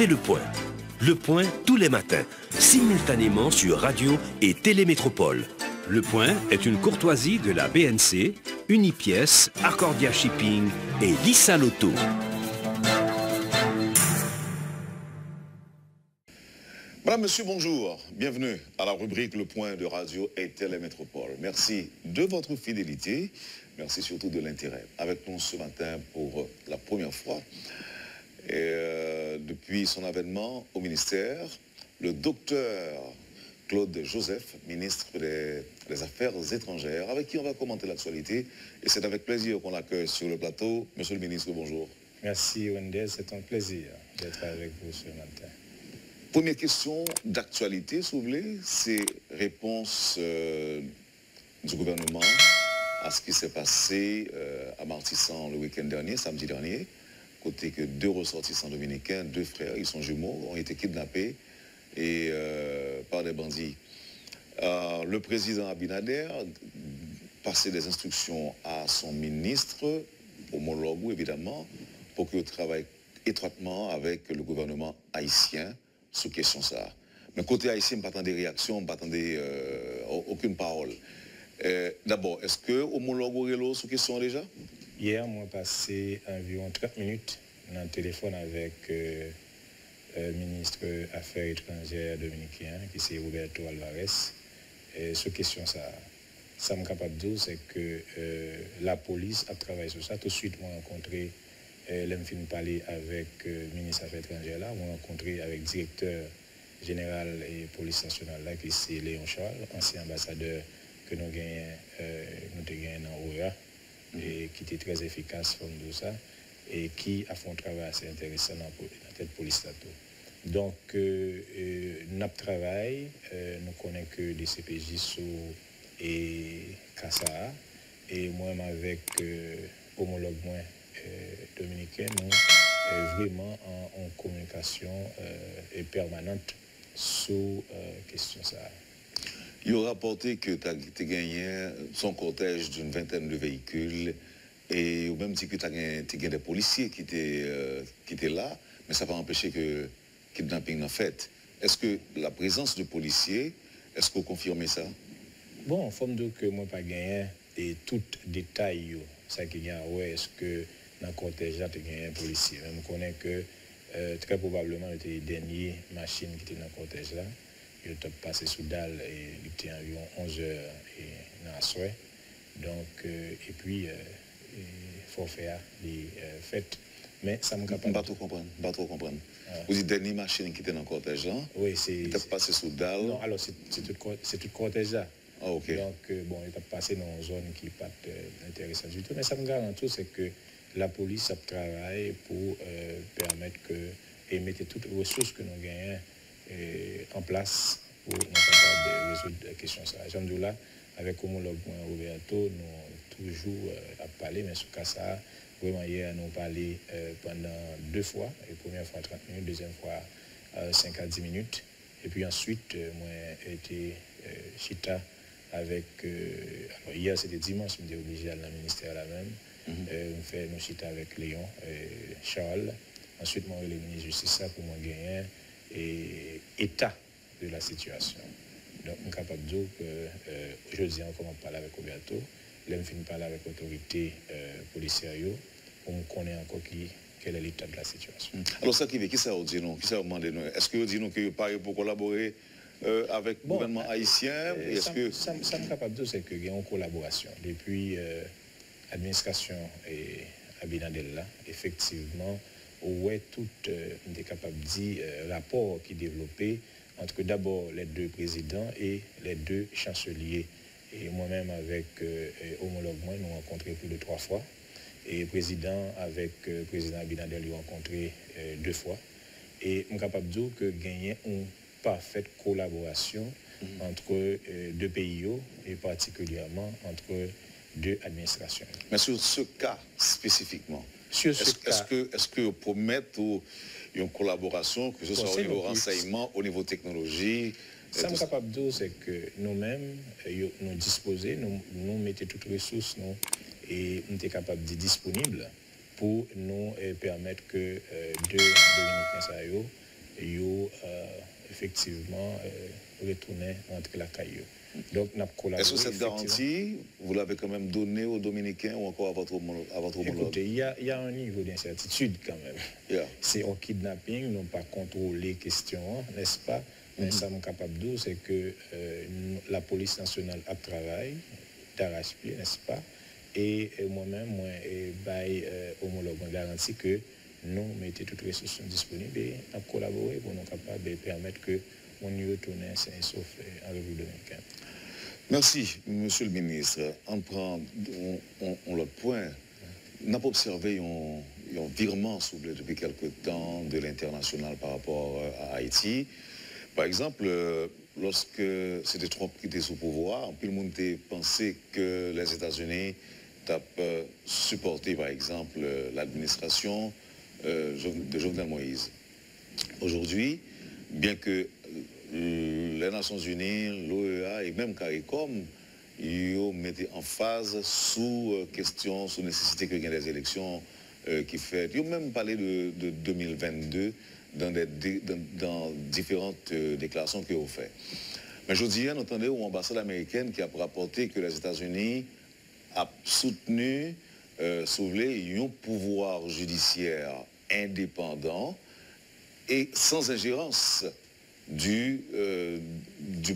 C'est Le Point. Le Point tous les matins, simultanément sur Radio et Télémétropole. Le Point est une courtoisie de la BNC, Unipièce, Accordia Shipping et Lissa Lotto. Madame, Monsieur, bonjour. Bienvenue à la rubrique Le Point de Radio et Télémétropole. Merci de votre fidélité. Merci surtout de l'intérêt. Avec nous ce matin pour la première fois, depuis son avènement au ministère, le docteur Claude Joseph, ministre des Affaires étrangères, avec qui on va commenter l'actualité. Et c'est avec plaisir qu'on l'accueille sur le plateau. Monsieur le ministre, bonjour. Merci Wendell, c'est un plaisir d'être avec vous ce matin. Première question d'actualité, si vous voulez, c'est réponse du gouvernement à ce qui s'est passé à Martissan le week-end dernier, samedi dernier, côté que 2 ressortissants dominicains, 2 frères, ils sont jumeaux, ont été kidnappés par des bandits. Le président Abinader passait des instructions à son ministre, homologue évidemment, pour qu'il travaille étroitement avec le gouvernement haïtien sous question ça. Mais côté haïtien, on ne pas attendre des réactions, on ne pas attendre aucune parole. D'abord, est-ce que homologue Aurelo sous question déjà? Hier, moi, passé environ 30 minutes dans le téléphone avec le ministre des Affaires étrangères dominicain, qui c'est Roberto Alvarez. Sous question ça me capable de dire, c'est que la police a travaillé sur ça. Tout de suite, moi, rencontré l'homme fin parler avec le ministre des Affaires étrangères là, moi rencontré avec le directeur général et police nationale là, qui c'est Léon Charles, ancien ambassadeur que nous gagnons dans OEA, et qui était très efficace comme tout ça, et qui a fait un travail assez intéressant dans la police là. Donc, nous travaillons, nous connaissons que des CPJ sous et Kassa, et moi avec homologue moi dominicain, nous vraiment en communication permanente sur question ça. Il a rapporté que tu as gagné son cortège d'une vingtaine de véhicules et au même titre que tu as gagné des policiers qui étaient là, mais ça n'a pas empêché que le kidnapping en fait. Est-ce que la présence de policiers, est-ce que vous confirmez ça? Bon, en forme de que moi pas gagné et tout détail, ça qui gagne, ouais, est-ce que dans le cortège là, tu as gagné un policier? Je connais que très probablement les dernières machines qui étaient dans le cortège là. Il a passé sous dalle et il était environ 11 heures et dans la soirée. Donc, et puis, il faut faire les fêtes. Mais ça me capable. Pas trop comprendre. Vous dites dernière machine qui était dans le cortège là? Oui, c'est. Il a passé sous dalle? Non, alors c'est tout cortège là. Ah, ok. Donc, bon, il a passé dans une zone qui n'est pas intéressante du tout. Mais ça me garantit, c'est que la police a travaillé pour permettre que, et mettre toutes les ressources que nous gagnons en place pour nous capable de résoudre la question. J'aime là, avec homologue Roberto, nous toujours à parler, mais ce cas ça, vraiment hier, nous parlé pendant 2 fois. La première fois 30 minutes, deuxième fois 5 à 10 minutes. Et puis ensuite, moi, j'ai été chita avec. Alors hier, c'était dimanche, je me suis obligé d'aller dans le ministère là-même. On fait nos chita avec Léon Charles. Ensuite, moi, le ministre de Justice pour moi gagner et état de la situation. Donc, je suis capable de dire que aujourd'hui, on commence à parler avec Roberto, l'homme finit parler avec l'autorité policière, pour nous connaître encore quel est l'état de la situation. Alors, ça qui veut, qui ça vous dit non? Qui ça vous demande non? Est-ce que vous dites non que vous parlez pour collaborer avec le gouvernement haïtien? Ça me capable de dire, c'est qu'il y a une collaboration. Depuis l'administration et Abinader là, effectivement, où est tout est capable de dire rapport qui est développé entre d'abord les 2 présidents et les 2 chanceliers. Et moi-même avec homologue moi, nous rencontré plus de 3 fois. Et le président avec le président Abinader lui rencontré 2 fois. Et je suis capable de dire que gagner une parfaite collaboration entre 2 pays et particulièrement entre 2 administrations. Mais sur ce cas spécifiquement, est-ce que vous promettez une collaboration, que ce soit au niveau renseignement, au niveau technologie? Ça me capable de dire, c'est que nous-mêmes, nous disposons, nous mettons toutes les ressources, et nous sommes capables de disponibles pour nous permettre que 2 Dominicains effectivement retourner entre la caillou. Donc, nous avons collaboré. Est-ce que cette garantie, vous l'avez quand même donnée aux Dominicains ou encore à votre homologue? Écoutez, il y a un niveau d'incertitude quand même. Yeah. C'est un kidnapping, non pas contrôler question, n'est-ce pas? Mais ça, je suis capable de dire, c'est que la police nationale a travaillé d'arrache-pied, n'est-ce pas? Et moi-même, homologue, on garantit que nous mettons toutes les ressources disponibles et nous collaborer pour nous capables de permettre que on y retourne sain et sauf en République dominicaine. Merci, Monsieur le ministre. On prend l'autre point. On a observé un virement soulevé depuis quelque temps de l'international par rapport à Haïti. Par exemple, lorsque c'était Trump qui était sous pouvoir, puis le monde pensait que les États-Unis ont supporté, par exemple, l'administration de Jovenel Moïse. Aujourd'hui, bien que les Nations Unies, l'OEA et même CARICOM, ils mettaient en phase sous question, sous nécessité qu'il y ait des élections qui fait. Ils ont même parlé de 2022 dans différentes déclarations qu'ils ont fait. Mais je dis, on entendait une ambassade américaine qui a rapporté que les États-Unis ont soutenu, un pouvoir judiciaire indépendant et sans ingérence du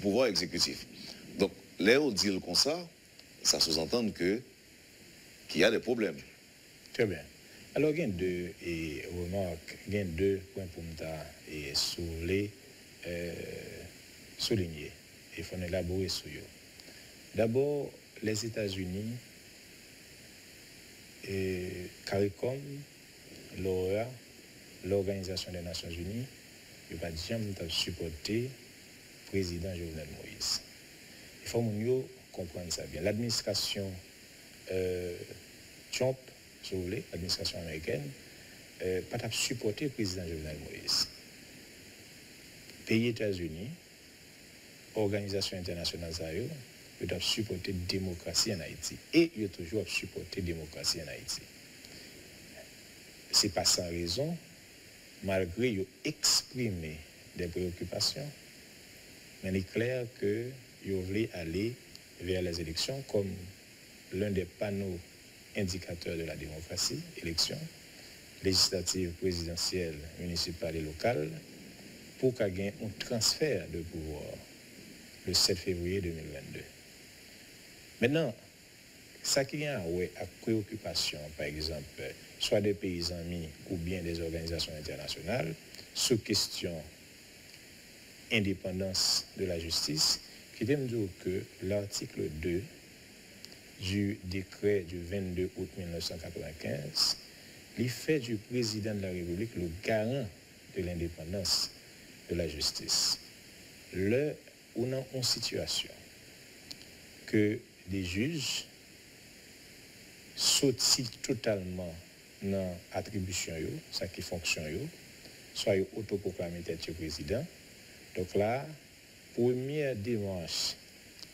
pouvoir exécutif. Donc, là où dit comme ça sous-entend qu'il y a des problèmes. Très bien. Alors, il y a deux remarques, il y a deux points pour me souligner. Il faut élaborer sur eux. D'abord, les États-Unis, CARICOM, l'OEA, l'Organisation des Nations Unies, il va jamais supporter le président Jovenel Moïse. Il faut comprendre ça bien. L'administration Trump, si vous voulez, l'administration américaine, pas supporter le président Jovenel Moïse. Pays États-Unis, organisation internationale, ils doivent supporter la démocratie en Haïti. Et ils ont toujours supporté la démocratie en Haïti. Ce n'est pas sans raison, malgré qu'ils ont exprimé des préoccupations, mais il est clair qu'ils voulaient aller vers les élections comme l'un des panneaux indicateurs de la démocratie, élections législatives, présidentielles, municipales et locales, pour qu'il y ait un transfert de pouvoir le 7 février 2022. Maintenant, ça qui est à préoccupation, par exemple, soit des pays amis ou bien des organisations internationales, sous question indépendance de la justice, qui me dit que l'article 2 du décret du 22 août 1995, il fait du président de la République le garant de l'indépendance de la justice. On a une situation que des juges sautent totalement dans l'attribution, ça qui fonctionne, soit autoproclamé tête président. Donc là, première démarche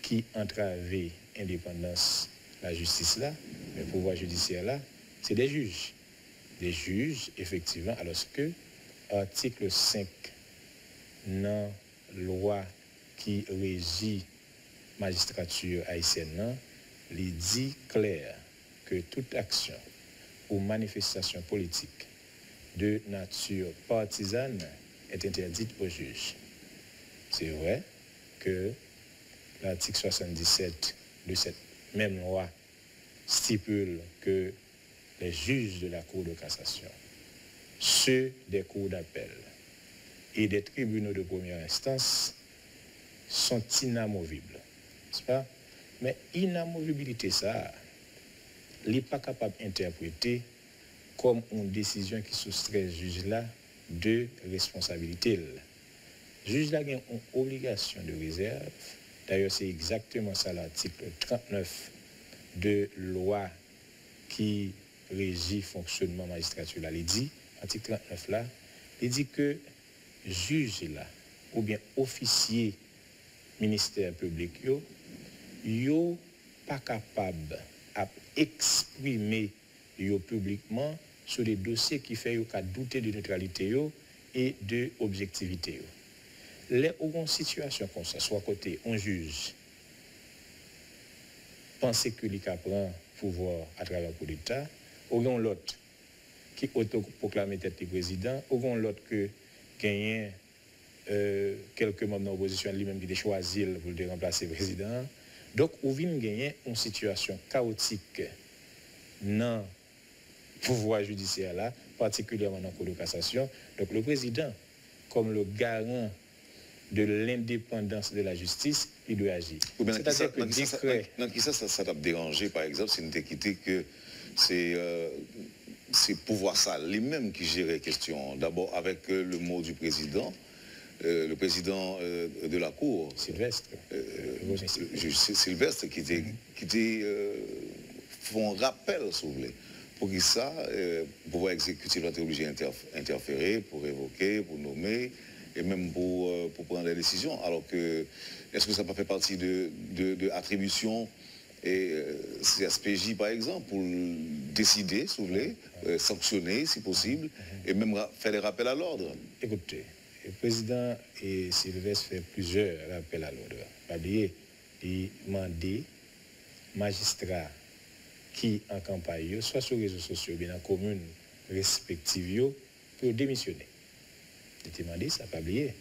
qui entravait l'indépendance de la justice là, le pouvoir judiciaire là, c'est des juges. Des juges, effectivement, alors que article 5 dans la loi qui régit magistrature haïtienne, il dit clair que toute action ou manifestation politique de nature partisane est interdite aux juges. C'est vrai que l'article 77 de cette même loi stipule que les juges de la Cour de cassation, ceux des cours d'appel et des tribunaux de première instance sont inamovibles. N'est-ce pas? Mais inamovibilité, ça, il n'est pas capable d'interpréter comme une décision qui soustrait le juge là de responsabilité. Le juge là a une obligation de réserve. D'ailleurs, c'est exactement ça l'article 39 de loi qui régit fonctionnement magistrature. Il dit, article 39 là, il dit que juge là, ou bien officier ministère public, yo pas capable d'exprimer publiquement sur des dossiers qui fait yo ka douter de neutralité et de objectivité. Les une situation comme ça, soit côté on juge, penser que l'ICA prend pouvoir à travers le coup d'État, ou l'autre qui autoproclame tête du président, ou l'autre que gagne quelques membres de l'opposition lui-même qui ont choisi pour le remplacer le président. Donc, on vient gagner une situation chaotique dans le pouvoir judiciaire là, particulièrement dans la Cour de cassation. Donc, le président, comme le garant de l'indépendance de la justice, il doit agir. C'est-à-dire que décret... Ça t'a dérangé, par exemple, c'est une équité que c'est pouvoir ça, les mêmes qui géraient la question. D'abord, avec le mot du président, le président de la Cour, Sylvestre, Sylvestre qui font rappel, si vous voulez, pour que ça, pouvoir exécutif va être obligé d'interférer, pour évoquer, pour nommer, et même pour prendre des décisions. Alors que, est-ce que ça n'a pas fait partie de attribution et CSPJ, par exemple, pour décider, si vous voulez, sanctionner, si possible, et même faire des rappels à l'ordre? Écoutez, le président et Sylvestre fait plusieurs rappels à l'ordre. C'est-à-dire, il demande magistrats qui en campagne, soit sur les réseaux sociaux, bien dans les communes respectives, pour démissionner. Il demandé, ça n'a pas oublié.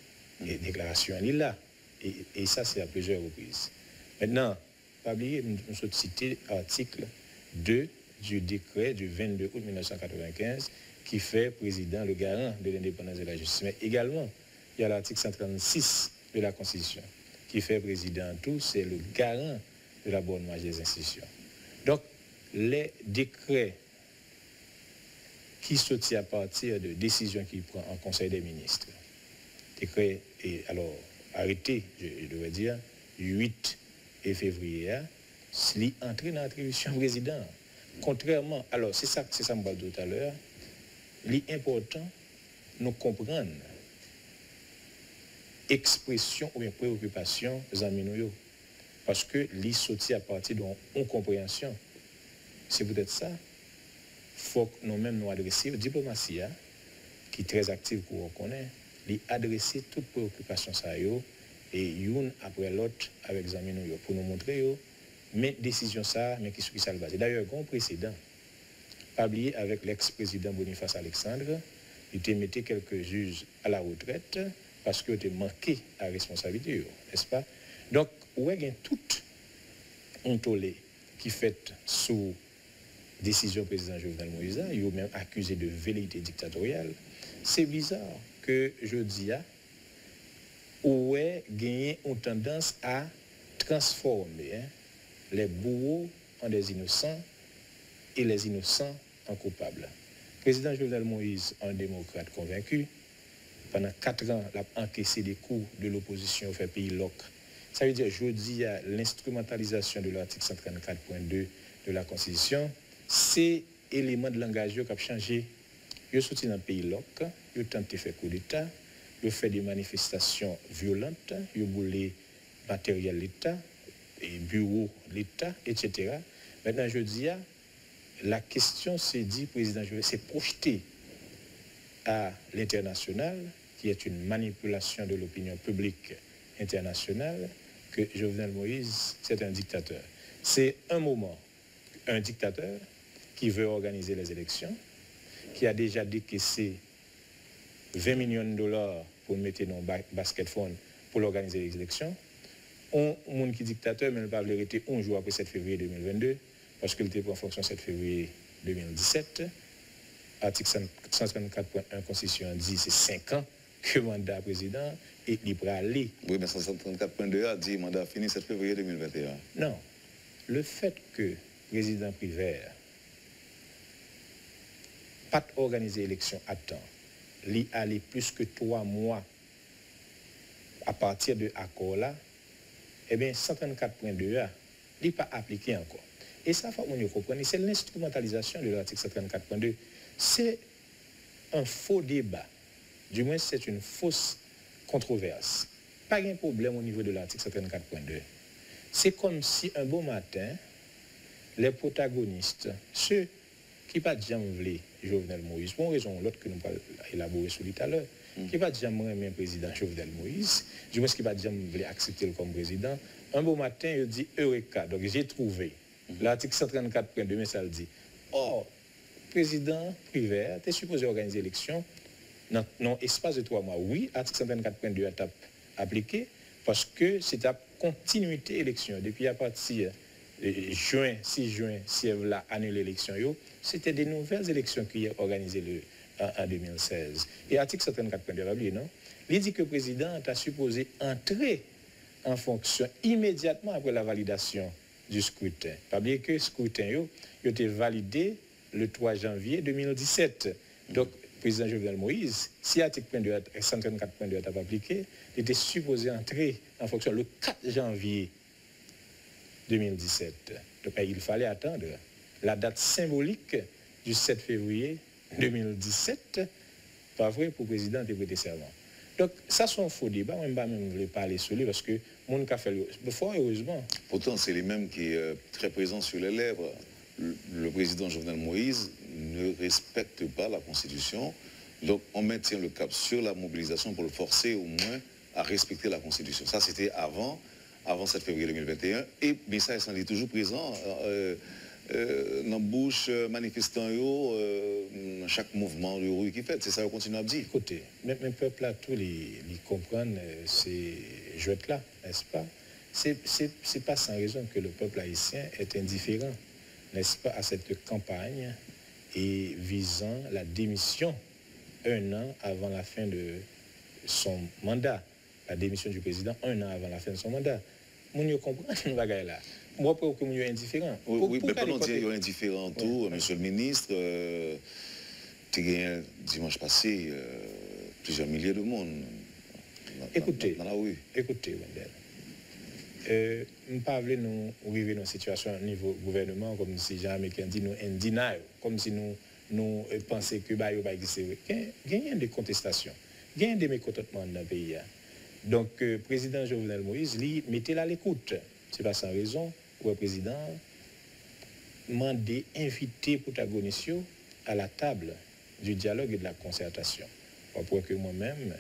Et déclaration, elle est là. Et ça, c'est à plusieurs reprises. Maintenant, pas oublier, nous sommes cités l'article 2 du décret du 22 août 1995 qui fait président le garant de l'indépendance de la justice. Mais également, il y a l'article 136 de la Constitution qui fait président tout, c'est le garant de la bonne marche des institutions. Donc, les décrets qui sortent à partir de décisions qu'il prend en Conseil des ministres, décret et alors arrêté, je devrais dire, 8 février, s'il entre dans l'attribution président. Contrairement, alors c'est ça que je me parle tout à l'heure, l'important, nous comprendre expression ou bien préoccupation des amis nous, parce que l'y sorti à partir d'une compréhension. C'est peut-être ça. Il faut que nous-mêmes nous adressions, la diplomatie, qui est très active pour qu'on connaît, lui adresser toutes préoccupations ça et une après l'autre avec les amis nous pour nous montrer mais décision ça, mais qui ça le base. D'ailleurs, un précédent, pas oublié avec l'ex-président Boniface Alexandre, il a mis quelques juges à la retraite parce qu'il a manqué à responsabilité, n'est-ce pas? Donc, où il y a toute un tollé qui fait sous décision président Jovenel Moïse, il est même accusé de velléité dictatoriale. C'est bizarre que je dis où est gagné une tendance à transformer les bourreaux en des innocents et les innocents en coupables. Le président Jovenel Moïse, un démocrate convaincu, pendant 4 ans, il a encaissé des coups de l'opposition au fait pays loc. Ça veut dire, je dis, l'instrumentalisation de l'article 134.2 de la Constitution, c'est élément de langage qui a changé. Il sorti dans le pays loc, il a tenté de faire coup d'État, il fait des manifestations violentes, il a boulé matériel de l'État, et bureau de l'État, etc. Maintenant, je dis, la question c'est dit, président Jovenel, c'est projeté à l'international, qui est une manipulation de l'opinion publique internationale, que Jovenel Moïse, c'est un dictateur. C'est un moment, un dictateur qui veut organiser les élections, qui a déjà décaissé 20 millions de dollars pour mettre dans le basket fund pour organiser les élections. On monde qui est dictateur, mais ne pas arrêter un jour après 7 février 2022, parce qu'il était en fonction 7 février 2017. Article 134.1 Constitution dit c'est 5 ans que mandat président et il peut aller. Oui, mais 134.2 a dit mandat fini 7 février 2021. Non. Le fait que le président Privert pas organiser l'élection à temps, il allait plus que 3 mois à partir de l'accord là, eh bien 134.2 il n'est pas appliqué encore. Et ça, il faut que vous compreniez, c'est l'instrumentalisation de l'article 134.2. C'est un faux débat. Du moins, c'est une fausse controverse. Pas de problème au niveau de l'article 134.2. C'est comme si un beau matin, les protagonistes, ceux qui n'ont pas jamais voulu Jovenel Moïse, pour une raison ou l'autre que nous allons élaborer sur tout à l'heure, qui va jamais aimer président Jovenel Moïse, du moins qui va jamais accepter comme président. Un beau matin, il dit Eureka. Donc j'ai trouvé. L'article 134.2, mais ça le dit. Or, président Prévert, tu es supposé organiser l'élection dans espace de 3 mois. Oui, l'article 134.2 est appliqué parce que c'est à continuité élection. Depuis à partir de 6 juin, si elle a annulé l'élection, c'était des nouvelles élections qui ont organisées en 2016. Et l'article 134.2, non? Il dit que le président a supposé entrer en fonction immédiatement après la validation du scrutin. Pas oublier que le scrutin a été validé le 3 janvier 2017. Donc, le président Jovenel Moïse, si l'article 134.2 est appliqué, il était supposé entrer en fonction le 4 janvier 2017. Donc, il fallait attendre la date symbolique du 7 février 2017, pas vrai, pour le président de prêter serment. Donc, ça, c'est un faux débat. Moi, je ne vais pas parler sur lui parce que mon cas fait fort heureusement. Pourtant, c'est les mêmes qui est très présent sur les lèvres. Le président Jovenel Moïse ne respecte pas la Constitution. Donc, on maintient le cap sur la mobilisation pour le forcer au moins à respecter la Constitution. Ça, c'était avant 7 février 2021. Et bien ça, il est toujours présent dans la bouche manifestant chaque mouvement de rue qui fait. C'est ça qu'on continue à dire. Écoutez, même peuple là, tous les comprennent ces jouets-là, n'est-ce pas? C'est pas sans raison que le peuple haïtien est indifférent, n'est-ce pas, à cette campagne et visant la démission 1 an avant la fin de son mandat. La démission du président 1 an avant la fin de son mandat. Moun yo comprend ce bagay là. Moi, pour que moun yo indifférent. Oui, mais pendant dire yo indifférent tout, monsieur le ministre, tu gagné dimanche passé plusieurs milliers de monde. Écoutez, dans la rue. Écoutez, Wendel. Nous pas voulons nous arriver dans une situation au niveau gouvernement comme si Jean-Américain dit nous in denial, comme si nous pensions que bah yo pas exister. Il y a des contestations, il y a des mécontentements dans le pays. Donc, le président Jovenel Moïse, lui, mettez-la à l'écoute. Ce n'est pas sans raison où le président demandé, invité protagonistes à la table du dialogue et de la concertation. Pour que moi-même,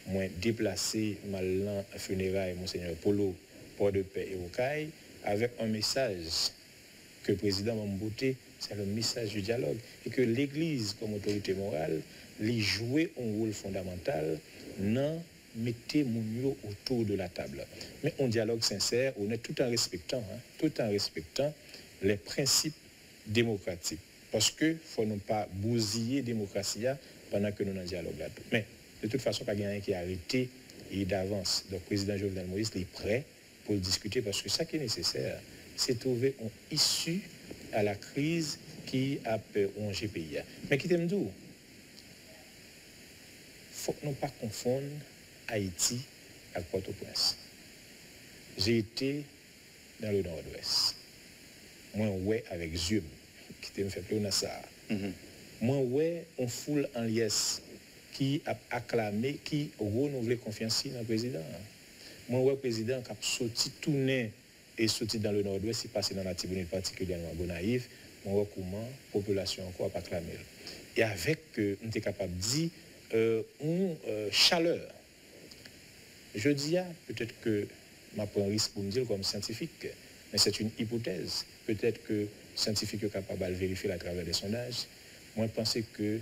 moi déplacé malin funérailles Monseigneur Polo, Port de Paix et Okaï, avec un message que le président Mamboute, c'est le message du dialogue, et que l'Église, comme autorité morale, lui jouait un rôle fondamental dans mettez Mounio autour de la table. Mais un dialogue sincère, honnête, tout en respectant les principes démocratiques. Parce que ne faut pas bousiller la démocratie pendant que nous avons un dialogue là. Mais de toute façon, pas quelqu'un qui a arrêté et d'avance. Donc, le président Jovenel Moïse est prêt pour discuter parce que ça qui est nécessaire, c'est trouver une issue à la crise qui a rongé le pays. Mais qui t'aime d'où? Il ne faut pas pas confondre Haïti avec Port-au-Prince. J'ai été dans le nord-ouest. Moi, ouais, avec Zium, qui me fait plus dans ça. Moi, ouais, on foule en liesse qui a acclamé, qui renouvelé confiance dans le président. Moi, ouais, président qui a sorti tourné et sorti dans le nord-ouest, il passé dans la tribune particulièrement Gonaïve. Moi, ouais, comment la population encore a acclamé. Et avec, on était capable de dire, une chaleur. Je dis, peut-être que je prends un risque pour me dire comme scientifique, mais c'est une hypothèse. Peut-être que scientifique est capable de vérifier à travers des sondages. Moi, je pense que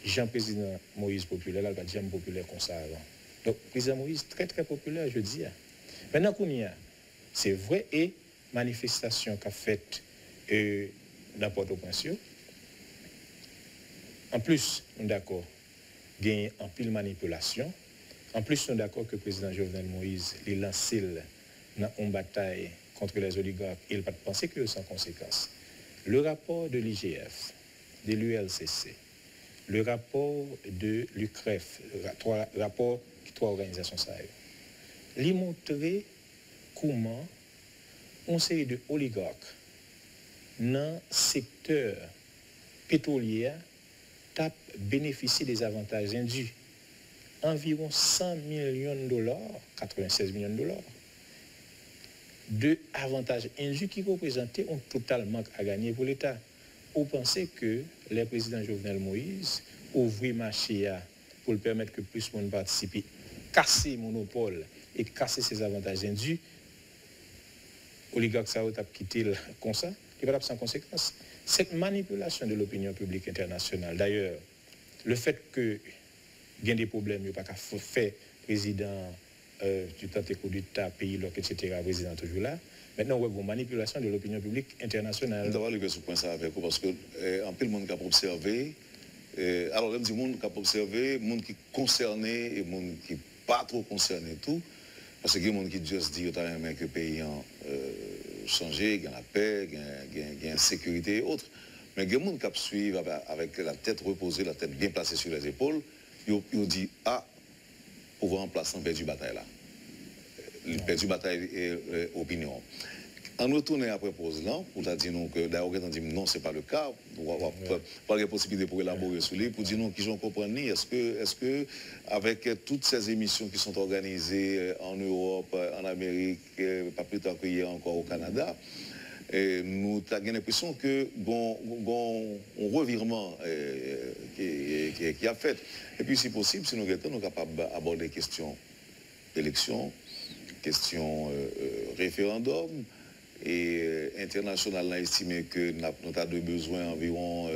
Jean-Président Moïse populaire, là, pas jamais populaire comme ça avant. Donc, président Moïse, très très populaire, je dis. Maintenant qu'on y a, c'est vrai, et manifestation qu'a faite dans Port-au-Prince. En plus, on est d'accord, il y a en pile manipulation. En plus, nous sommes d'accord que le président Jovenel Moïse est lancé dans une bataille contre les oligarques. Il n'a pas pensé que sans conséquence. Le rapport de l'IGF, de l'ULCC, le rapport de l'UCREF, trois organisations ça, lui montrer comment une série de oligarques dans le secteur pétrolier tape bénéficier des avantages indus. Environ 100 millions de dollars, 96 millions de dollars, de avantages indus qui représentaient un total manque à gagner pour l'État. Vous pensez que le président Jovenel Moïse ouvrit marché pour le permettre que plus de monde participe, casser le monopole et casser ses avantages indus, oligarque ça a quitté comme ça, il va sans conséquence. Cette manipulation de l'opinion publique internationale, d'ailleurs, le fait que il y a des problèmes, il n'y a pas qu'à faire président du temps coup d'État, pays, etc., président toujours là. Maintenant, on voit une manipulation de l'opinion publique internationale. D'abord, je vais ce point ça avec vous parce que en peu le monde qui a observé, alors même du monde qui a observé, le monde qui est concerné et le monde qui n'est pas trop concerné tout, parce que il y a des gens qui juste disent que le pays a changé, il y a la paix, il y a la sécurité et autres. Mais il y a des gens qui suivent avec la tête reposée, la tête bien placée sur les épaules, ils disent ah, pouvoir en place, on perd du bataille là. Il perd du bataille et opinion. En retournant après pause là, pour dire non que d'ailleurs on dit non c'est pas le cas, pas de possibilité pour élaborer sur lui, pour dire non qui j'en comprends ni est-ce que avec toutes ces émissions qui sont organisées en Europe, en Amérique, pas plus tard qu'hier encore au Canada, nous avons l'impression que bon revirement qui a fait. Et puis si possible, si nous sommes capables d'aborder questions d'élection, questions référendum. Et international a estimé que nous avons besoin d'environ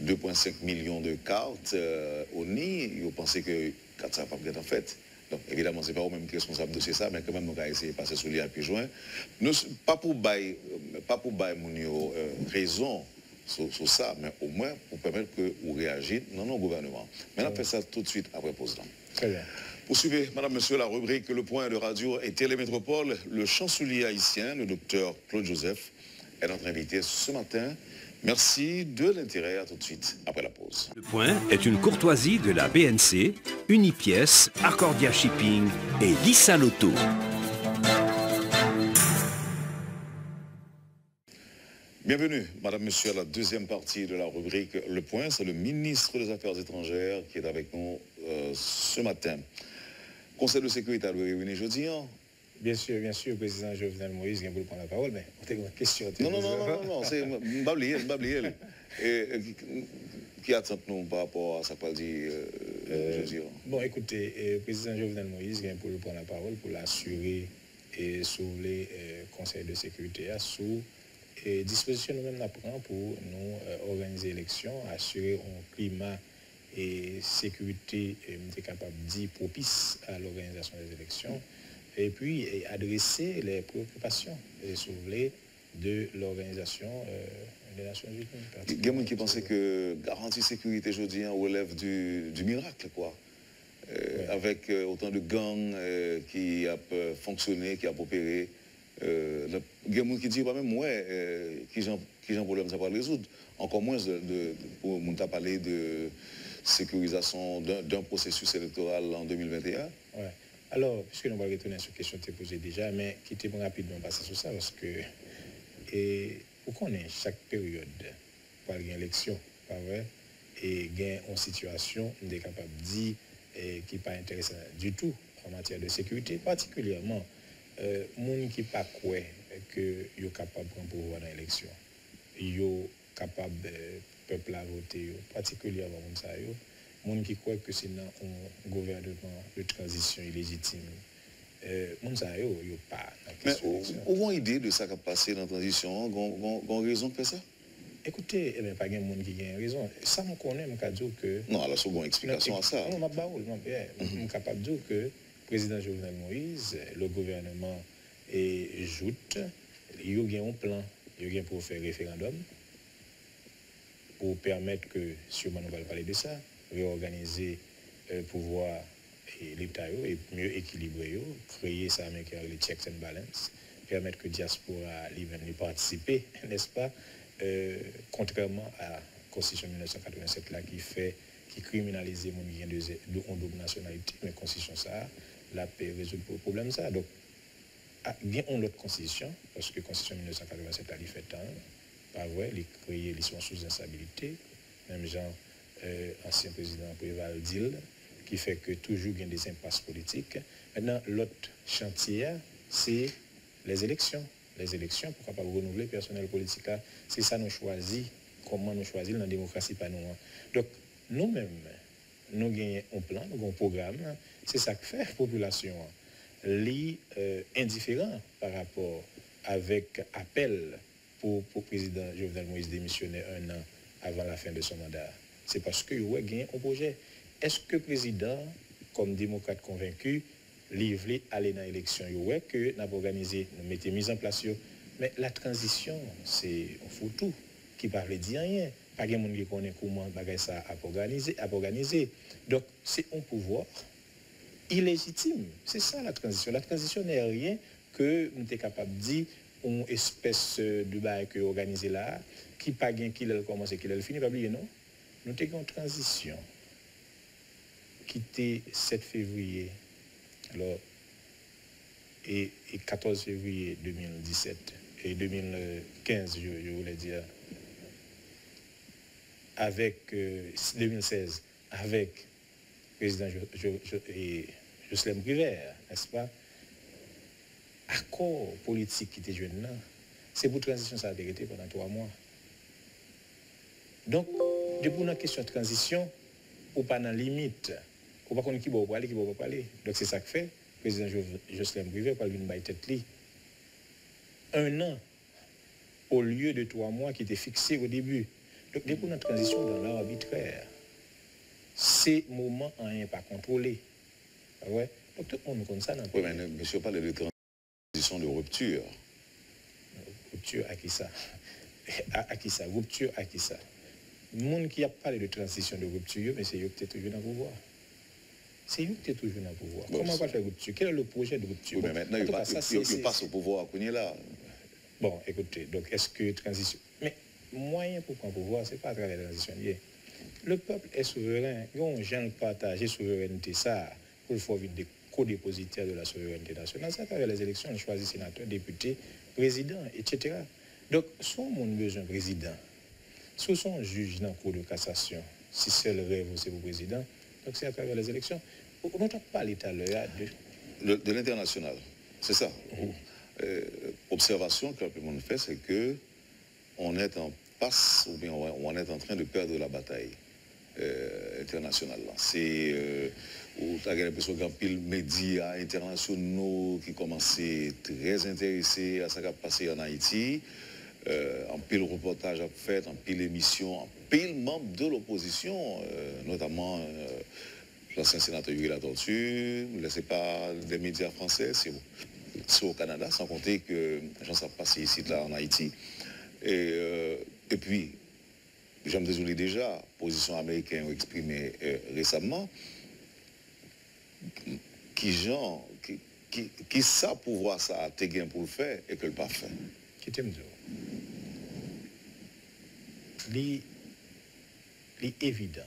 2,5 millions de cartes au NI. Ils pensaient que 400 pas être en fait. Donc évidemment, ce n'est pas eux-mêmes qui sont responsables de ça, mais quand même, nous avons essayé de passer sur l'IA plus juin. Pas pour bailler raison sur ça, mais au moins pour permettre que vous réagissiez dans nos gouvernements. Mais on fait ça tout de suite après pause. Très bien. Poursuivez, Madame, Monsieur, la rubrique Le Point de Radio et Télémétropole. Le chancelier haïtien, le docteur Claude Joseph, est notre invité ce matin. Merci de l'intérêt. À tout de suite, après la pause. Le Point est une courtoisie de la BNC, Unipièce, Accordia Shipping et Lissa Lotto. Bienvenue, Madame, Monsieur, à la deuxième partie de la rubrique Le Point. C'est le ministre des Affaires étrangères qui est avec nous ce matin. Conseil de sécurité a réuni jeudi. Bien sûr, président Jovenel Moïse, il prendre la parole, mais on a une question. Non, c'est Mbabliel. Qui attend nous par rapport à ça qu'on dit jeudi? Bon, écoutez, président Jovenel Moïse vient pour prendre la parole pour l'assurer et sur les conseils de sécurité, sous et disposition nous-mêmes apprenons pour nous organiser l'élection, assurer un climat et sécurité capable de dire propice à l'organisation des élections et puis adresser les préoccupations de l'organisation des Nations Unies. Il y a des gens qui pensaient que garantie sécurité aujourd'hui relève du miracle, quoi. Avec autant de gangs qui ont fonctionné, qui ont opéré. Il y a des gens qui disent, même moi, qui ont un problème, ça va le résoudre. Encore moins pour nous parler de sécurisation d'un processus électoral en 2021. Ouais. Alors, puisque nous allons retourner sur la question que tu as posée déjà, mais quittez rapidement passer sur ça, parce que pour qu'on ait chaque période pour une élection, pas vrai, et il y a une situation, on est capable de dire qui n'est pas intéressante du tout en matière de sécurité, particulièrement les gens qui ne sont pas quoi que sont capables de prendre pouvoir dans l'élection. Ils sont capables de peuple à voter, particulièrement les gens qui croient que c'est un gouvernement de transition illégitime. Les gens ne sont pas dans la question. Mais vous avez une idée de ça qui a passé dans la transition? Vous avez raison de faire ça? Écoutez, il n'y a pas de monde qui a raison. Ça, je connais, je peux dire que... Non, alors, c'est une explication à ça. Non, je suis capable de dire que le président Jovenel Moïse, le gouvernement et joute, il y a un plan pour faire référendum, pour permettre que, sûrement nous allons parler de ça, réorganiser le pouvoir et l'État et mieux équilibrer, créer ça avec les checks and balances, permettre que la diaspora lui participer, n'est-ce pas, contrairement à la Constitution 1987 là, qui criminalise les gens qui ont double nationalité, mais la Constitution ça, la paix résout le problème ça. Donc, il y a une autre Constitution, parce que la Constitution 1987 a fait tant, pas vrai, ils créent, ils sont sous instabilité, même genre, ancien président Préval Dil, qui fait que toujours il y a des impasses politiques. Maintenant, l'autre chantier, c'est les élections. Les élections pour capable renouveler le personnel politique. C'est ça nous choisit, comment nous choisir dans la démocratie, pas nous. Donc, nous-mêmes, nous avons un plan, nous avons un programme. C'est ça que fait la population. Indifférent par rapport avec appel pour le président Jovenel Moïse démissionner 1 an avant la fin de son mandat. C'est parce que vous avez un projet. Est-ce que le président, comme démocrate convaincu, livré aller dans l'élection, vous avez que nous avons organisé, nous mettons mise en place. Mais la transition, c'est un foutu qui parle de rien. Pas de monde qui connaît comment ça a organisé. Donc, c'est un pouvoir illégitime. C'est ça la transition. La transition n'est rien que nous sommes capables de dire une espèce de bail que organisé là, qui pas gain qui l'a commencé, qui l'a fini, pas oublier, non? Nous avons une transition qui était 7 février, alors, et 14 février 2017, et 2015, je voulais dire, avec 2016, avec le président Jocelyn Privert, n'est-ce pas? Accord politique qui était jeune là, c'est pour transition, ça a été arrêté pendant 3 mois. Donc, depuis une question de transition, ou pas dans limite, ou pas qu'on qui va parler, qui va pas parler. Donc c'est ça que fait le président Jocelyn Privert par une baille tête li. 1 an au lieu de 3 mois qui était fixé au début. Donc depuis une transition dans l'arbitraire, ces moments en rien pas contrôlés. Ah ouais? Donc tout le monde connaît ça dans le pays. Oui, mais monsieur parle de transition de rupture. Rupture à qui ça? À qui ça? Rupture à qui ça? Le monde qui a parlé de transition de rupture, mais c'est eux qui sont toujours dans le pouvoir. C'est eux qui sont toujours dans le pouvoir. Bon, comment on va faire rupture? Quel est le projet de rupture? Oui, mais maintenant, il passe au pouvoir qu'on est là. Bon, écoutez, donc est-ce que transition... Mais moyen pour prendre pouvoir, ce n'est pas à travers la transition. Le peuple est souverain. On gens partager souveraineté, ça, pour le faire des co-dépositaires de la souveraineté nationale. C'est à travers les élections, on choisit sénateur, député, président, etc. Donc, si on a besoin de président, si on a juge dans le cours de cassation, si c'est le rêve, c'est le président, donc c'est à travers les élections. On n'a pas parlé tout à l'heure de l'international, c'est ça. Observation que le monde fait, c'est que on est en passe, ou bien on est en train de perdre la bataille internationale. C'est où tu as l'impression qu'il y a pile médias internationaux qui commençaient très intéressés à ce qui a passé en Haïti. En pile reportage à fait, en pile émission, en pile membre de l'opposition, notamment l'ancien sénateur Yuri Latortue, ne laissez pas des médias français, c'est au Canada, sans compter que j'en sais passé ici, là, en Haïti. Et puis, je me désolé déjà, position américaine exprimée récemment, qui ça pouvoir ça a gain pour le faire et que le pas fait. Qui t'aime dire? Il est évident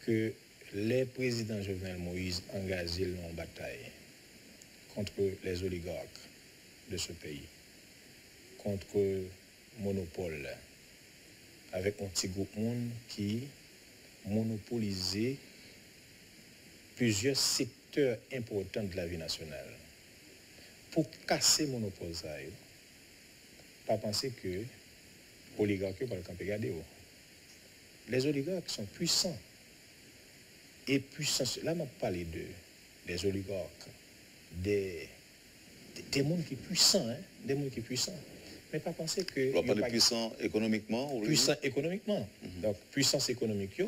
que les présidents Jovenel Moïse engagés en bataille contre les oligarques de ce pays, contre le monopole, avec un petit groupe monde qui monopolisait plusieurs secteurs importants de la vie nationale. Pour casser le monopole, ça, pas penser que oligarques par le camp garder. Les oligarques sont puissants. Et puissants, là, on parle des oligarques, des gens qui sont puissants, hein, des gens qui sont puissants. Mais pas penser que... On va parler puissants économiquement ou puissants économiquement. Donc, puissance économique,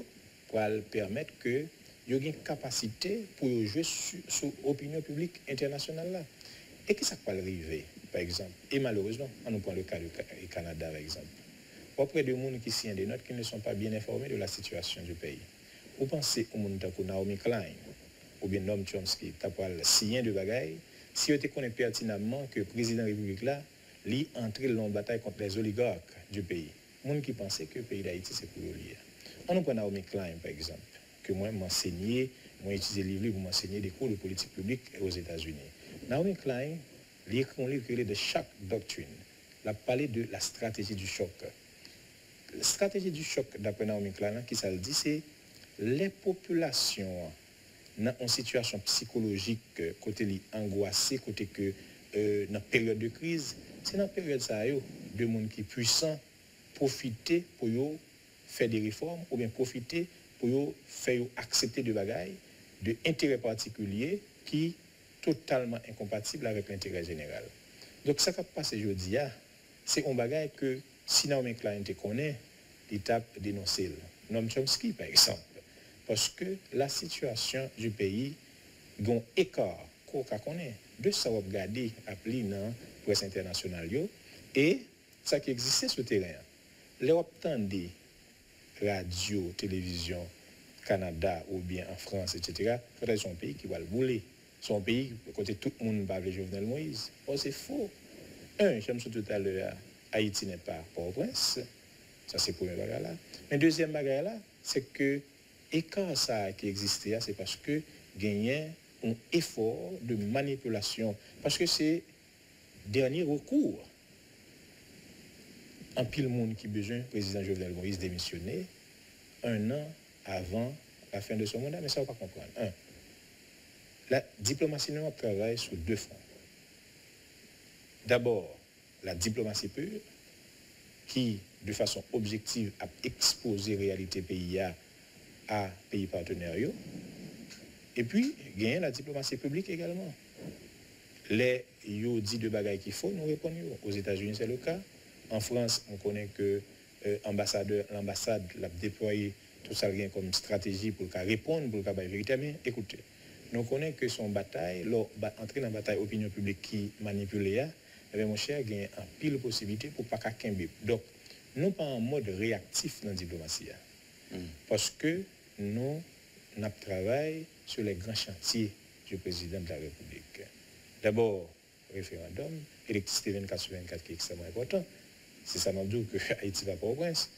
pour permettre que il y ait une capacité pour jouer sur l'opinion publique internationale là. Et qui ça peut arriver, par exemple? Et malheureusement, on nous prend le cas du Canada, par exemple. Auprès de gens qui signent des notes qui ne sont pas bien informés de la situation du pays. Vous pensez au monde comme Naomi Klein ou bien Noam Chomsky, tu as signé de bagaille, si vous connaissez pertinemment que le président de la République là, lui entré dans une bataille contre les oligarques du pays. Les gens qui pensaient que le pays d'Haïti c'est pour lui. On nous prend Naomi Klein, par exemple, que moi m'enseigner, moi utiliser les livres pour m'enseigner des cours de politique publique aux États-Unis. Naomi Klein, il a écrit un livre qui est The Shock Doctrine. Il a parlé de la stratégie du choc. La stratégie du choc, d'après Naomi Klein, qui ça le dit, c'est les populations dans une situation psychologique, côté angoissé, côté que dans la période de crise, c'est dans la période ça, de gens qui sont puissants, profiter pour faire des réformes ou bien profiter pour faire accepter des bagailles de intérêt particulier qui totalement incompatible avec l'intérêt général. Donc ça qui passe aujourd'hui, c'est un bagage que si Naomi Klein te connaît, il t'a dénoncé. Noam Chomsky, par exemple. Parce que la situation du pays, il y a un écart qu'on connaît. De ça, on va regarder, appelé dans la presse internationale, et ça qui existait sur le terrain. L'Europe tendait radio, télévision, Canada ou bien en France, etc., c'est son pays qui va le bouler. Son pays, côté tout le monde parle de Jovenel Moïse. Oh, c'est faux. J'aime tout à l'heure, Haïti n'est pas Port-au-Prince. Ça, c'est le premier bagage là. Mais le deuxième bagage là, c'est que l'écart ça qui existait, c'est parce que gagnait un effort de manipulation. Parce que c'est dernier recours. En pile monde qui besoin, le président Jovenel Moïse démissionner 1 an avant la fin de son mandat, mais ça, on ne va pas comprendre. La diplomatie nous travaille sur 2 fronts. D'abord, la diplomatie pure, qui, de façon objective, a exposé la réalité pays à pays partenaires. Et puis, il y a la diplomatie publique également. Les dit de bagailles qu'il faut, nous répondons. Aux États-Unis, c'est le cas. En France, on connaît que l'ambassade l'a déployé tout ça comme stratégie pour répondre, pour le vérité. Mais écoutez, nous connaissons que son bataille, entrer dans la bataille opinion publique qui manipule, mon cher, il y a un pile de possibilités pour pas qu'un bip. Donc, nous pas en mode réactif dans la diplomatie. Parce que nous travaillons sur les grands chantiers du président de la République. D'abord, référendum, électricité 24 sur 24 qui est extrêmement important. C'est ça nous dit que Haïti va pas au prince.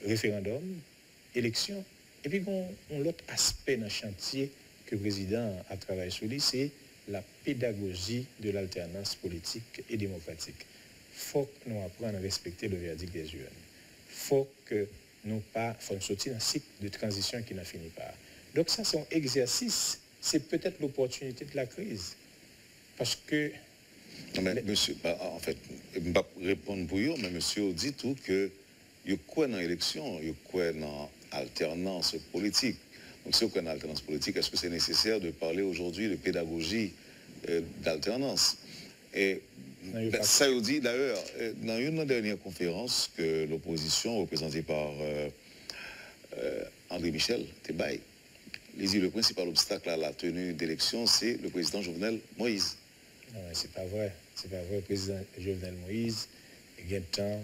Référendum, élection. Et puis, on l'autre aspect dans le chantier que le président a travaillé sur lui, c'est la pédagogie de l'alternance politique et démocratique. Il faut que nous apprenions à respecter le verdict des urnes. Il faut que nous sortions d'un cycle de transition qui n'en finit pas. Donc ça, c'est un exercice, c'est peut-être l'opportunité de la crise. Parce que... Non, mais monsieur, en fait, je ne vais pas répondre pour vous, mais monsieur dit tout que il y a quoi dans l'élection, il y a quoi dans l'alternance politique. Donc, si on a une alternance politique, est-ce que c'est nécessaire de parler aujourd'hui de pédagogie d'alternance? Et ça vous dit d'ailleurs, dans une dernière conférence que l'opposition, représentée par André Michel Tebaï, le principal obstacle à la tenue d'élection, c'est le président Jovenel Moïse. Non, c'est pas vrai. C'est pas vrai. Le président Jovenel Moïse, il y a un temps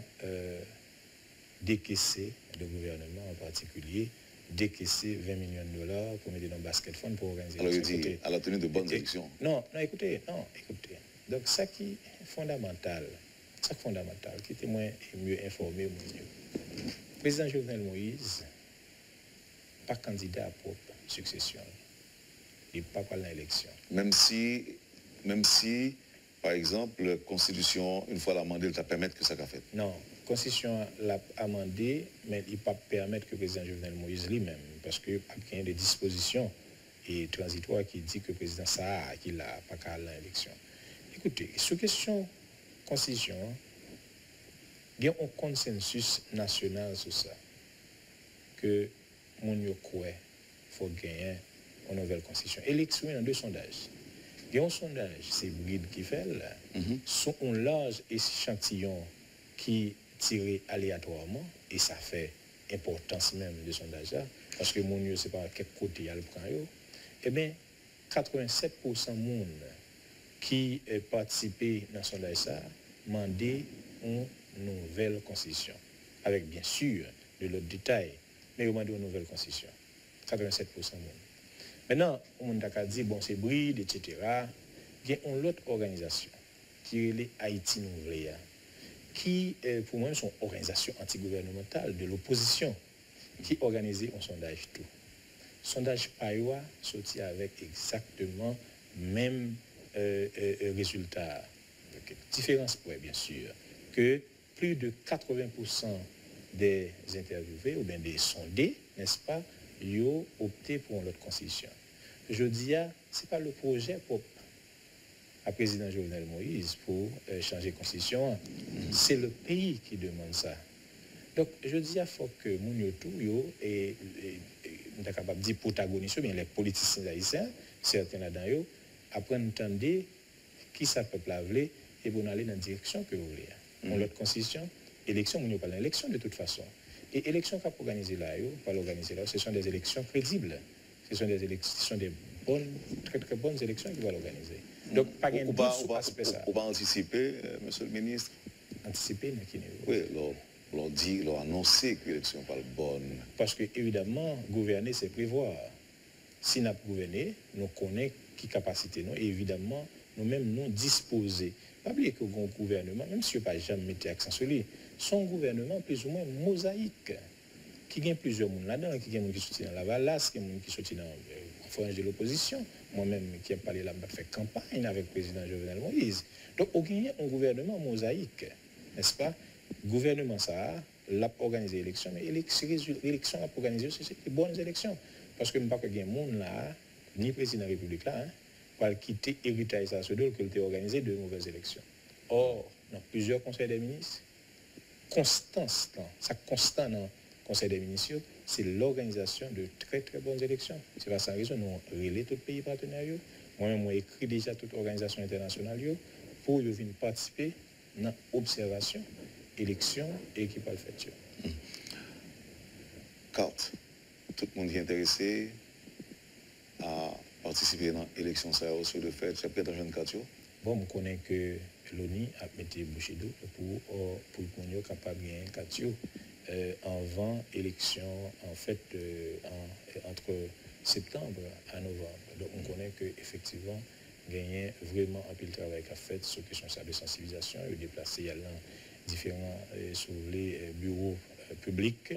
décaissé, le gouvernement en particulier, décaisser 20 millions de dollars pour mettre dans le basket fund pour organiser. Alors, il dit à la tenue de bonnes élections. Non, écoutez. Donc, ça qui est fondamental, qui était moins mieux informé, le président Jovenel Moïse, pas candidat à propre succession. Il n'est pas par l'élection. Même si, par exemple, la Constitution, une fois l'amendée, elle permet que ça qu'a fait. Non. La Constitution l'a amendé, mais il ne peut pas permettre que le président Jovenel Moïse lui-même, parce qu'il y a des dispositions et transitoires qui disent que le président Saha, qu'il n'a pas qu'à l'élection. Écoutez, sur question Constitution, il y a un consensus national sur ça, que mon croit faut gagner une nouvelle Constitution. Et l'exprimer dans 2 sondages. Il y a un sondage, c'est Bride qui fait, là, sur un large échantillon qui tiré aléatoirement, et ça fait importance même de sondage là, parce que mon c'est pas à quel côté il prend. Eh bien, 87% monde qui participé dans ce sondage ça, demandé une nouvelle constitution. Avec bien sûr de l'autre détail, mais ils demandé une nouvelle constitution. 87% monde. Maintenant, on a dit, bon, c'est Bride, etc. Il y a une autre organisation qui est les Haïti Nouvelle, qui, pour moi, sont organisations antigouvernementales de l'opposition, qui organisaient un sondage tout. Sondage Paywa sorti avec exactement même résultat. Donc, différence près, bien sûr, que plus de 80% des interviewés ou bien des sondés, n'est-ce pas, ils ont opté pour une autre constitution. Je dis, ce n'est pas le projet propre à président Jovenel Moïse pour changer la constitution. C'est le pays qui demande ça. Donc, je dis il faut que nous tous, et nous sommes capables de dire protagonistes, bien les politiciens haïtiens, certains là-dedans, apprendre à entendre qui ça peuple a voulu et pour aller dans la direction que vous voulez. On l'autre constitution, élection, nous pas l'élection de toute façon. Et élection qu'a organisé là, pas l'organiser là, ce sont des élections crédibles. Ce sont des élections, des bonnes, très très bonnes élections qui vont l'organiser. Donc, pas de doute sur l'aspect ça. On va anticiper, monsieur le ministre. Anticiper, dans quel niveau? Oui, l'on dit, l'on annoncer que l'élection n'est pas bonne. Parce que, évidemment, gouverner, c'est prévoir. Si nous gouverner, nous connaissons qui capacité nous, et évidemment, nous-mêmes nous disposer. Pas oublier que le gouvernement, même si je n'ai pas jamais mis accent sur lui, son gouvernement plus ou moins mosaïque, qui gagne plusieurs monde là-dedans, qui gagne des gens qui sortent dans la Valasse, qui gagne des gens qui sortent dans la frange de l'opposition. Moi-même, qui ai parlé là, je fais campagne avec le président Jovenel Moïse. Donc, on gagne un gouvernement mosaïque, n'est-ce pas? Gouvernement ça, l'a organisé l'élection, mais l'élection a organisé, c'est des bonnes élections. Parce que je ne sais pas qu'il y a un monde là, ni président de la République là, pour quitter héritage à ce dol qu'il a organisé de mauvaises élections. Or, dans plusieurs conseils des ministres, ça constant dans le conseil des ministres, c'est l'organisation de très très bonnes élections. C'est pas sans raison, nous relais tous les pays partenaires. Moi-même, j'ai écrit déjà toute organisation internationale pour venir participer dans l'observation, élection et qui pas le fait. Carte. Tout le monde est intéressé à participer dans l'élection sur le fait, c'est peut-être un jeune carte. Bon, je connais que l'ONU a mis bouchée d'eau pour qu'on soit capable de gagner un carte avant l'élection, en fait, entre septembre à novembre. Donc, on connaît qu'effectivement, gagner vraiment un peu de travail qu'a fait sur la question de sensibilisation et déplacer dans différents bureaux publics.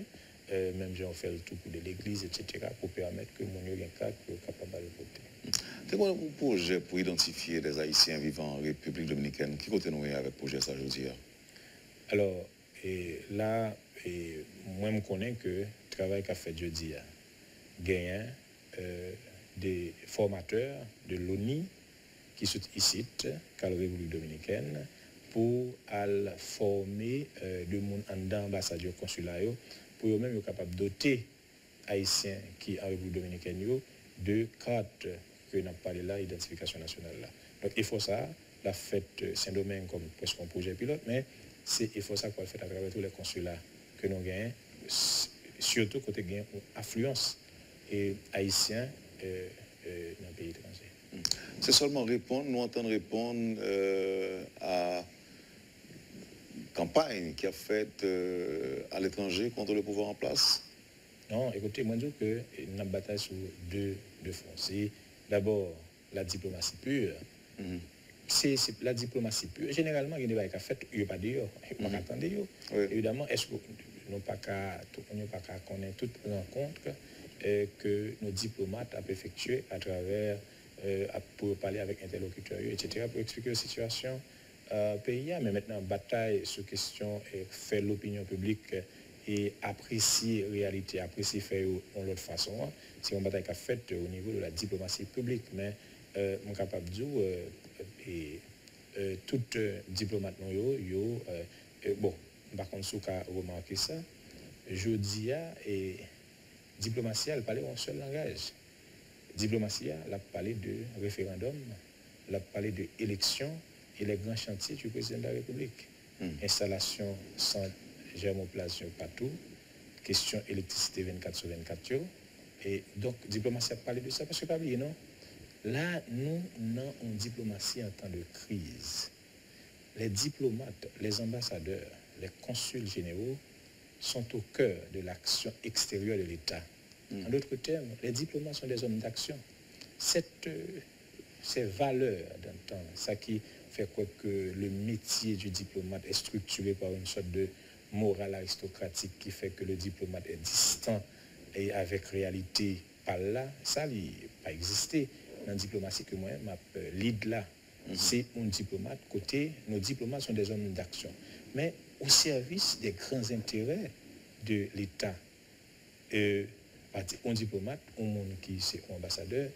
Même si on fait le tour de l'église, etc., pour permettre que mon ait un cadre capable de voter. C'est quoi un projet pour identifier les Haïtiens vivant en République dominicaine? Qui continue avec le projet ça, je veux dire? Alors, là, moi, je connais que le travail qu'a fait jeudi a gagné des formateurs de l'ONU qui sont ici, à la République dominicaine, pour former de mon ambassadeur consulat pour eux-mêmes être capables de doter Haïtiens qui en République dominicaine de cartes que nous avons parlé là, identification nationale là. Donc il faut ça, la fête Saint-Domingue comme presque un projet pilote, mais il faut ça qu'on le fait à travers tous les consulats que nous gagnons, surtout côté gain affluence et haïtiens dans le pays étranger. C'est seulement répondre, nous entendons répondre à campagne qui a faite à l'étranger contre le pouvoir en place? Non, écoutez, moi je dis que nous avons bataille sur deux fronts. C'est d'abord la diplomatie pure. C'est la diplomatie pure. Généralement, il y a des débats qui sont faits, il n'y a pas d'ailleurs, il n'y a pas d'attendre. Évidemment, est-ce que nous n'avons pas qu'à connaître toute rencontre que nos diplomates ont effectué à travers, pour parler avec interlocuteurs, etc., pour expliquer la situation pays, mais maintenant, bataille sur question et faire l'opinion publique et apprécier la réalité, apprécier faire de l'autre façon. C'est une bataille qui a faite au niveau de la diplomatie publique, mais je suis capable de dire tout diplomate, bon, par contre, si vous avez remarqué ça, je dis et diplomatie, elle parlait en seul langage. Diplomatie, elle a parlé de référendum, elle a parlé d'élection et les grands chantiers du président de la République. Installation sans germoplasme partout, question électricité 24 sur 24. Et donc, diplomatie a parlé de ça, parce que pas oublier, non? Là, nous avons une diplomatie en temps de crise. Les diplomates, les ambassadeurs, les consuls généraux sont au cœur de l'action extérieure de l'État. En d'autres termes, les diplomates sont des hommes d'action. Ces valeurs d'un temps, ça qui fait quoi que le métier du diplomate est structuré par une sorte de morale aristocratique qui fait que le diplomate est distant et avec réalité pas là, ça n'a pas existé dans la diplomatie que moi ma lead là. C'est un diplomate côté, nos diplomates sont des hommes d'action, mais au service des grands intérêts de l'État. Un diplomate, un monde qui c'est un ambassadeur,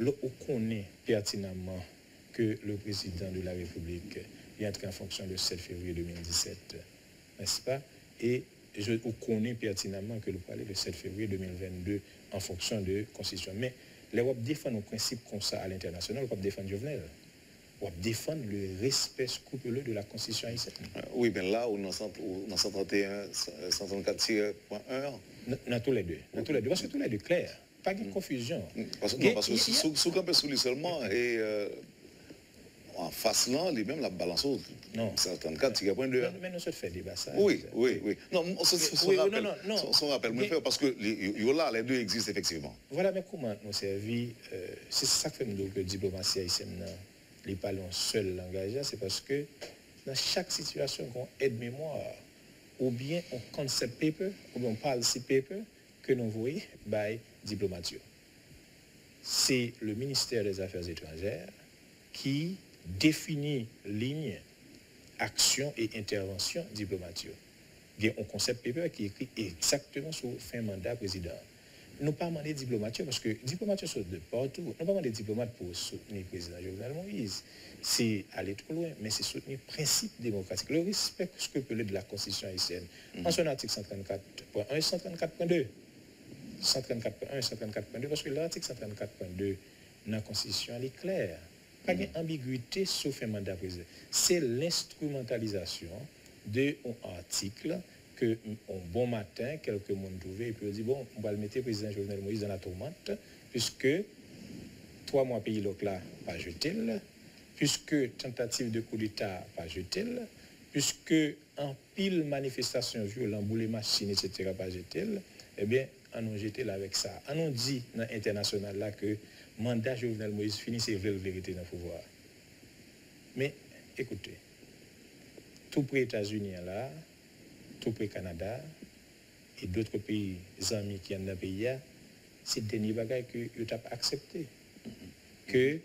on connaît pertinemment que le président de la République est entré en fonction le 7 février 2017, n'est-ce pas? Et je connais pertinemment que le parler le 7 février 2022 en fonction de la Constitution. Mais l'Europe défend nos principes comme ça à l'international, l'Europe défend Jovenel. L'Europe défend le respect scrupuleux de la Constitution haïtienne. Oui, mais là, on a 131, 134-1. Dans tous les deux. Dans tous les deux. Parce que tous les deux clairs. Pas de confusion. Parce que sous campé sous lui seulement et en face là, les mêmes la balance autre. Non. 134-2. Mais nous se fait débat ça. Oui. Non, son rappel me fait parce que là, les deux existent effectivement. Voilà, mais comment nous servir, c'est ça que fait nous que la diplomatie haïtienne n'est pas un seul langage, c'est parce que dans chaque situation qu'on aide mémoire, ou bien on concept paper, ou bien on policy paper, que nous voyons by diplomatie. C'est le ministère des Affaires étrangères qui définit ligne, action et intervention diplomatique. Il y a un concept paper qui est écrit exactement sur fin mandat président. Nous pas demander diplomatique parce que diplomatique sont de partout. Nous pas demander diplomate pour soutenir le président Jovenel Moïse. C'est aller trop loin, mais c'est soutenir le principe démocratique, le respect scrupuleux de la Constitution haïtienne. En son article 134.1 et 134.2. 134.1 et 134.2, parce que l'article 134.2 dans la Constitution, elle est claire. Pas d'ambiguïté sauf un mandat président. C'est l'instrumentalisation d'un article que un bon matin, quelques monde trouvé, et puis on dit, bon, on va le mettre président Jovenel Moïse dans la tourmente, puisque 3 mois pays là, pas jeté, puisque tentative de coup d'État, pas jeté, puisque en pile manifestation violente, boule machine, etc., pas jeté, eh bien, on a jeté là avec ça. On a dit dans l'international là que mandat Jovenel Moïse finit, c'est vraie vérité dans le pouvoir. Mais écoutez, tout près des États-Unis là, tout près Canada et d'autres pays amis qui sont dans le pays, c'est le dernier bagage que vous avez accepté. Que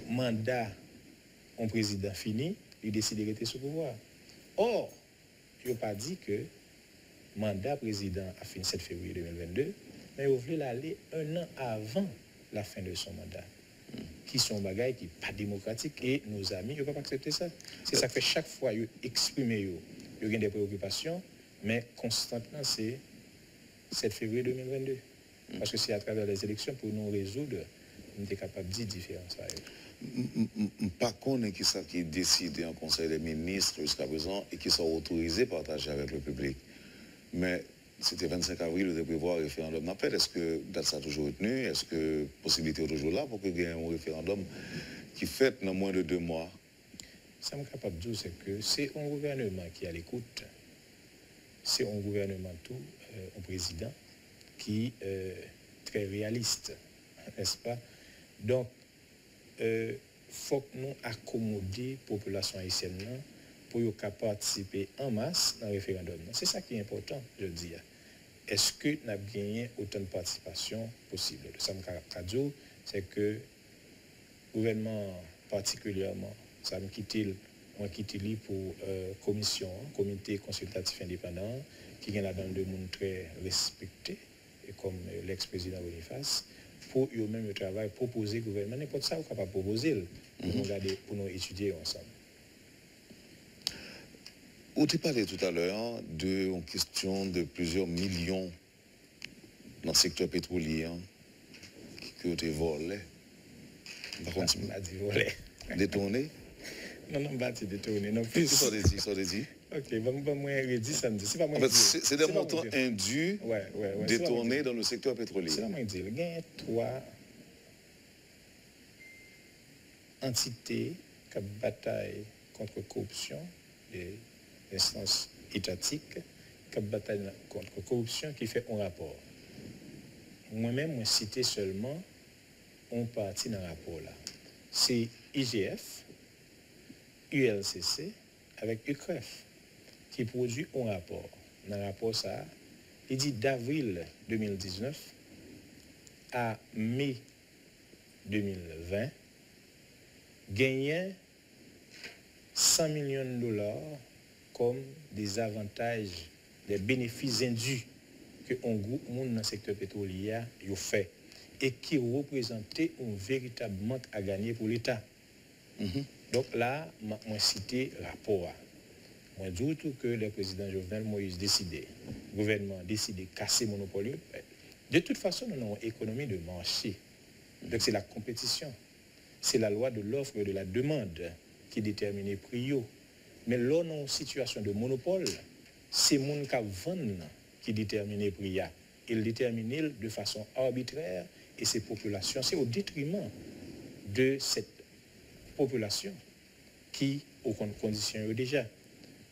mandat un président fini, il décide de rester sous pouvoir. Or, il n'a pas dit que mandat président a fini 7 février 2022, mais il voulait l'aller un an avant la fin de son mandat. Qui sont bagailles qui pas démocratiques et nos amis ne peuvent pas accepter ça. C'est ça que chaque fois ils expriment, ils ont des préoccupations, mais constantement c'est 7 février 2022. Parce que c'est à travers les élections pour nous résoudre, nous sommes capables de dire différence. Pas qu'on qui ça qui est décidé en Conseil des ministres jusqu'à présent et qui sont autorisés à partager avec le public. Mais c'était 25 avril de prévoir un référendum d'appel. Est-ce que date ça a toujours retenu? Est-ce que possibilité est toujours là pour qu'il y ait un référendum qui fait dans moins de 2 mois? Ça me capable de dire, c'est que c'est un gouvernement qui est à l'écoute. C'est un gouvernement tout, un président qui est très réaliste, n'est-ce pas? Donc, il faut que nous accommoder la population haïtienne pour qu'elle participer en masse dans le référendum. C'est ça qui est important, je dis. Est-ce que nous avons gagné autant de participation possible? Ça me dit, c'est que le gouvernement particulièrement, ça me quitte pour commission, comité consultatif indépendant, qui est là-dedans de monde très respecté, et comme l'ex-président Boniface, pour eux-mêmes le travail, proposer au gouvernement, n'importe ça, on peut pas proposer pour nous regarder, pour nous étudier ensemble. On t'a parlé tout à l'heure d'une question de plusieurs millions dans le secteur pétrolier qui ont été volés. Par contre, détournés? Non, pas détourné. Non, plus. Ça dit. Ok, bon, moi, redis ça me dit. C'est pas moi. C'est des montants indus détournés dans le secteur pétrolier. C'est pas moi dire. Il y a 3 entités qui bataillent contre la corruption, les instances étatiques qui bataillent contre la corruption, qui fait un rapport. Moi-même, moi cité seulement un parti dans le rapport là. C'est IGF, ULCC avec UCREF qui produit un rapport. Dans le rapport, ça, il dit d'avril 2019 à mai 2020, gagner 100 millions de dollars comme des avantages, des bénéfices indus que un groupe monde dans le secteur pétrolier a fait et qui représentait un véritable manque à gagner pour l'État. Donc là, moi cité rapport. Moi, je dis tout que le président Jovenel Moïse décidé, le gouvernement décidé de casser le monopole. De toute façon, nous avons une économie de marché. Donc, c'est la compétition. C'est la loi de l'offre et de la demande qui détermine les prix. Mais là, on a une situation de monopole. C'est le monde qui vend qui détermine les prix. Il détermine de façon arbitraire et ces populations, c'est au détriment de cette population qui aux conditions déjà.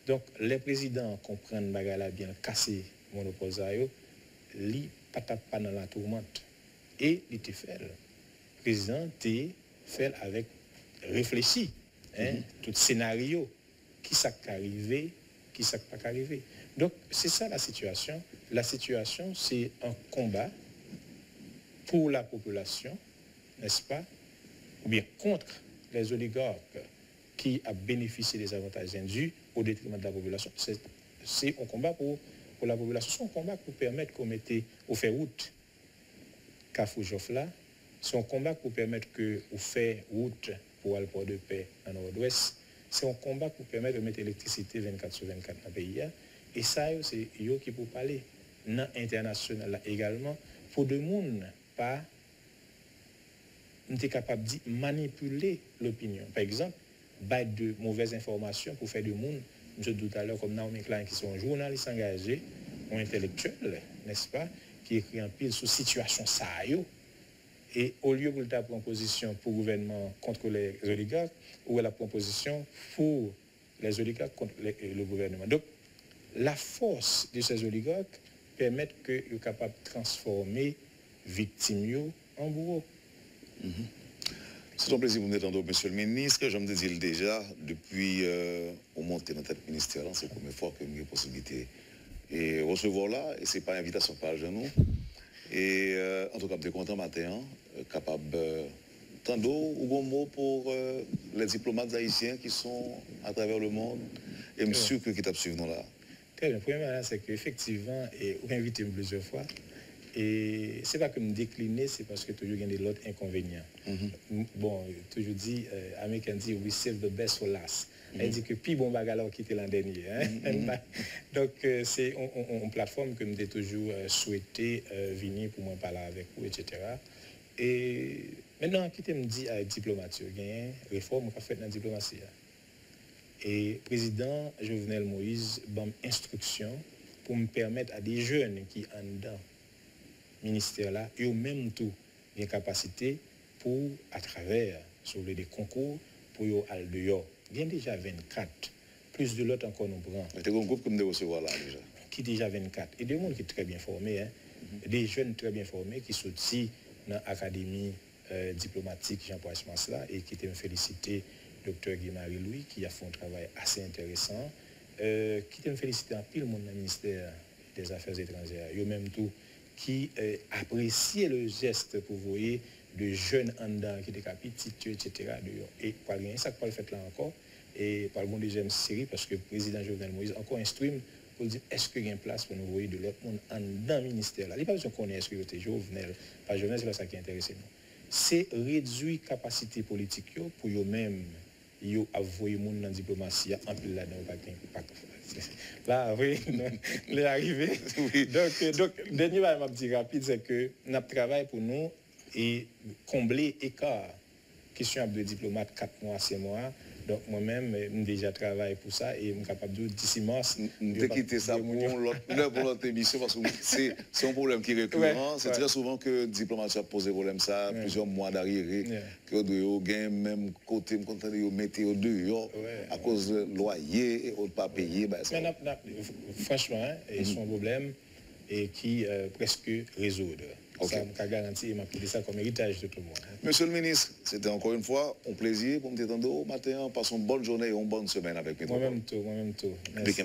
Donc, les présidents comprennent bagala bien casser le monopole, li pas dans la tourmente. Et il te fait. Le président te fait avec réfléchi, tout scénario, qui ça peut arriver, qui ça peut pas arriver. Donc, c'est ça la situation. La situation, c'est un combat pour la population, n'est-ce pas, ou bien contre les oligarques qui a bénéficié des avantages indus au détriment de la population. C'est un combat pour la population. C'est un combat pour permettre qu'on mette au fait route Kafou Jofla. C'est un combat pour permettre que on fait route pour le port de paix en nord-ouest. C'est un combat pour permettre de mettre l'électricité 24/24 dans le pays. Et ça, c'est eux qui pour parler dans l'international également pour de monde pas être capable de manipuler l'opinion. Par exemple, battre de mauvaises informations pour faire du monde. Je dis tout à l'heure, comme Naomi Klein, qui sont journalistes engagés, ou intellectuels, n'est-ce pas, qui écrit en pile sur situation ça. Et au lieu de la proposition pour le gouvernement contre les oligarques, ou la proposition pour les oligarques contre le gouvernement. Donc, la force de ces oligarques permet qu'ils soient capables de transformer victimes en bourreaux. C'est un plaisir de vous entendre, monsieur le ministre. Je me disais déjà, depuis au monté dans notre ministère, c'est la première fois que j'ai la possibilité de recevoir là, et ce n'est pas une invitation par nous. Et en tout cas, je suis content matin, capable tant d'eau ou bon mot pour les diplomates haïtiens qui sont à travers le monde, et je suis sûr que qui t'a suivi là. Très bien. Le premier, c'est qu'effectivement, vous invitez plusieurs fois. Et ce n'est pas que me décliner, c'est parce que toujours il y a des autres inconvénients. Bon, toujours dit, Américain dit, we save the best for last. Elle dit que puis bon bagarre qui était l'an dernier. Donc, c'est une plateforme que j'ai toujours souhaité venir pour moi parler avec vous, etc. Et maintenant, qui me dit à diplomatie, il y a une réforme qu'on a faite dans la diplomatie. Et le président Jovenel Moïse a une instruction pour me permettre à des jeunes qui en dedans ministère là, et au même tout, une capacité pour, à travers, sur des concours, pour y aller dehors. Il y a déjà 24, plus de l'autre encore nous prend. C'est un groupe que nous recevoir là déjà. Qui déjà 24. Et des gens qui sont très bien formés, des jeunes très bien formés qui sont aussi dans l'académie diplomatique Jean-Paul Schmas là, et qui me félicité Dr Guy-Marie Louis, qui a fait un travail assez intéressant, qui me félicité en pile monde dans le ministère des Affaires étrangères. Et même tout, qui appréciait le geste pour vous voyez de jeunes en dedans qui étaient petits, etc. Et par rien, ça pas le fait là encore. Et par le deuxième série, parce que le président Jovenel Moïse encore instruit pour dire est-ce qu'il y a une place pour nous voir de l'autre monde en dedans le ministère là. Il n'y a pas besoin qu'on ait instruit Jovenel. Pas Jovenel, c'est pas ça qui intéresse nous. C'est réduire la capacité politique pour eux-mêmes. Ils avouent les gens dans la diplomatie en plus là-dedans. Là, oui, il est arrivé. Donc, le dernier ma petit rapide, c'est que nous travaillons pour nous et combler l'écart. Question de diplomate 4 mois, 6 mois. Donc, moi-même, j'ai déjà travaillé pour ça et je suis capable de d'ici mars. De quitter ça pour l'autre émission parce que c'est un problème qui est récurrent. C'est très souvent que le diplomate a posé problème ça, plusieurs mois d'arriéré, que vous avez même côté, vous mettez au dehors à cause de loyer et autres pas payés. Franchement, c'est un problème et qui presque résoudre. Ça m'a garanti et m'a pris ça comme héritage de tout le monde. Monsieur le ministre, c'était encore une fois un plaisir pour me détendre au matin. Passons une bonne journée et une bonne semaine avec mes Moi-même tout. Merci.